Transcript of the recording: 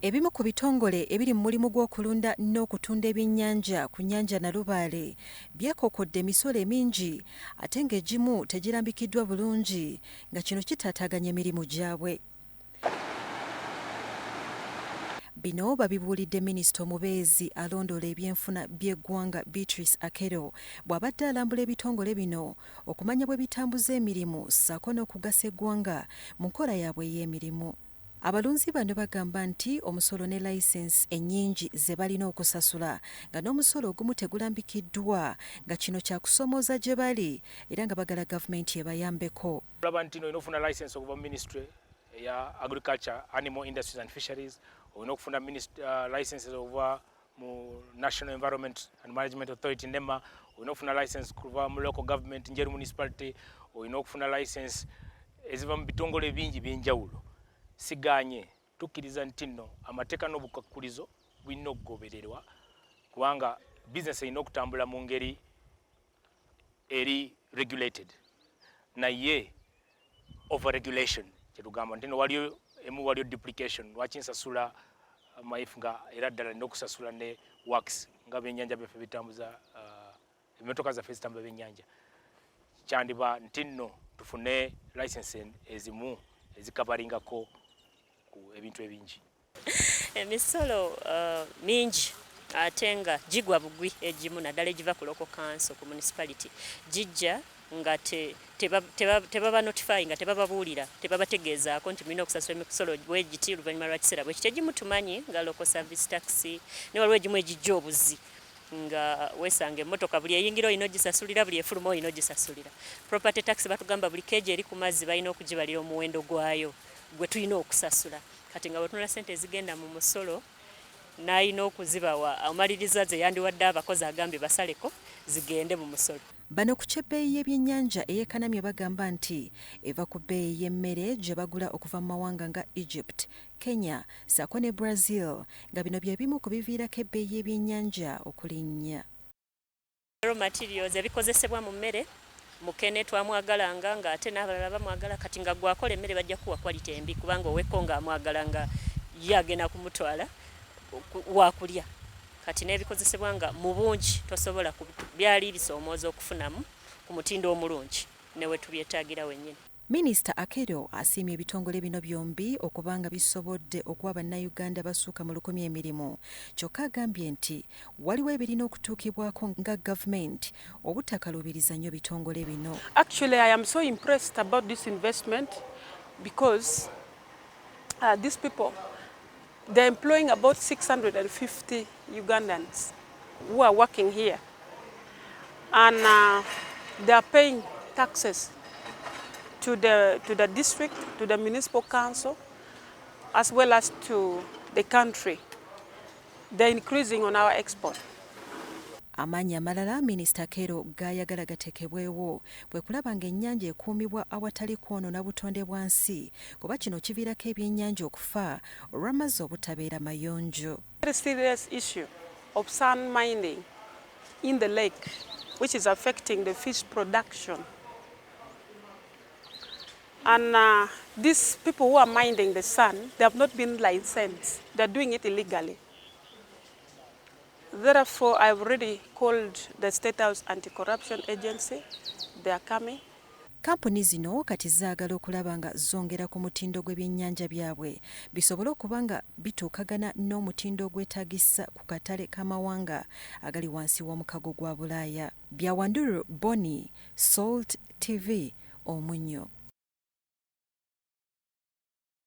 Ebimu ku bitongole ebiri mu mulimu gw'okulunda n'okutunda ebyennyanja ku nnyanja Nalubaale byekokodde emisolo mingi ate ng'egimu tegirambikiddwa bulungi nga kino kitaataaganya emirimu gyabwe. Bino babibuulidde Minisita omubeezi alondoola ebyenfuna by'eggwanga Beatrice Akero bw'abadde alambula ebitongole bino okumanya bwe bitambuza emirimu ssaako n'okugasa eggwanga mu nkola yaabwe ey'emirimu. Abalunzi bano bagamba nti omusolo ne layisensi ennyingi ze balina okusasula nga n'omusolo ogumu tegulambikiddwa nga kino kyakusomooza gye bali era nga bagala gavumenti ebayambeko. Olaba nti olina okufuna layisensi okuva mu Ministry eya Agriculture, Animal Industries and Fisheries, olina okufuna licenses okuva mu National Environment and Management Authority NEMA, olina okufuna license kuva mu local government Njeru Municipality, olina okufuna license eziva mu bitongole bingi by'enjawulo. Siganye tukkiriza nti nno amateeka n'obukakkulizo bulina okugobererwa kubanga bizinesi erina okutambula mu ngeri eri regulated naye overregulation kyetugamba nti nno waliyo duplication lwaki nsasula mayifu nga era ddala nina okusasula ne wax nga byennyanja byaffe bitambuza emmotoka zaffe zitambuza byennyanja kyandiba nti nno tufune license ezimu ezikabalingako ku ebintu ebingi. Emisolo mingi ate nga gigwa bugwi egimu naddala egiva ku local council ku municipality gijja nga tebaba notify nga tebababuulira tebabategeezaako nti mulina okusasula emisolo bwegiti oluvannyuma lwa kiseera bwekiti. Egimu tumanyi nga local service tax ne waliwo egimu egijja obuzi nga wesanga emmotoka buli eyingira olina ogisasulira buli efuluma olina ogisasulira. Property tax batugamba buli keeji eri ku mazzi balina okugibalira omuwendo gwayo gwe tulina okusasula kati nga bwetunula ssente ezigenda mu musolo n'alina okuzibawa amaliriza ze yandiwadde abakozi agambye basaleko zigende mu musolo. Bano ku kyebbeeyi y'ebyennyanja eyeekanamye bagamba nti eva ku bbeeyi y'emmere gye bagula okuva mu mawanga nga Egypt, Kenya ssaako ne Brazil nga bino bye bimu ku biviirako ebbeeyi y'ebyennyanja okulinnya. Raw materials ebikozesebwa mu mmere mukene twamwagalanga nga ate n'abalala bamwagala kati nga gwakola emmere bajja kuwa quality embi kubanga owekko nga amwagala nga ye agenda kumutwala wakulya kati n'ebikozesebwa nga mu bungi tosobola byali bisoomooza okufunamu ku mutindo omulungi newe tubyetaagira wennyini. Minisita Akero asiimye ebitongole bino byombi okubanga bisobodde okuwa bannayuganda basukka mu 1,000 emirimu kyokka agambye nti waliwo ebirina okutuukibwako nga gavumenti obutakalubiriza nnyo bitongole bino. Actually, I am so impressed about this investment because these people, they're employing about 650 Ugandans who are working here and they are paying taxes to the district, to the municipal council, as well as to the country. They're increasing on our export. Amaanyi amalala Minisita Akero g'ayagala gateekebwewo bwe kulaba ng'ennyanja ekuumibwa awatali kwonoona butonde bwa nsi kuba kino kiviirako ebyennyanja okufa olw'amazzi obutabeera mayonjo. Very serious issue of sand mining in the lake, which is affecting the fish production. And these people who are mining the sand, they have not been licensed. They're doing it illegally. Therefore, I've already called the State House Anti-Corruption Agency. They are coming. Kampuni zino kati zaagala okulaba nga zongera ku mutindo gw'ebyennyanja byabwe bisobole okuba nga bituukagana n'omutindo ogwetaagisa ku katale k'amawanga agali wansi w'omukago gwa Bulaaya. Byawanduru Boni, Salt TV, Omunnyo.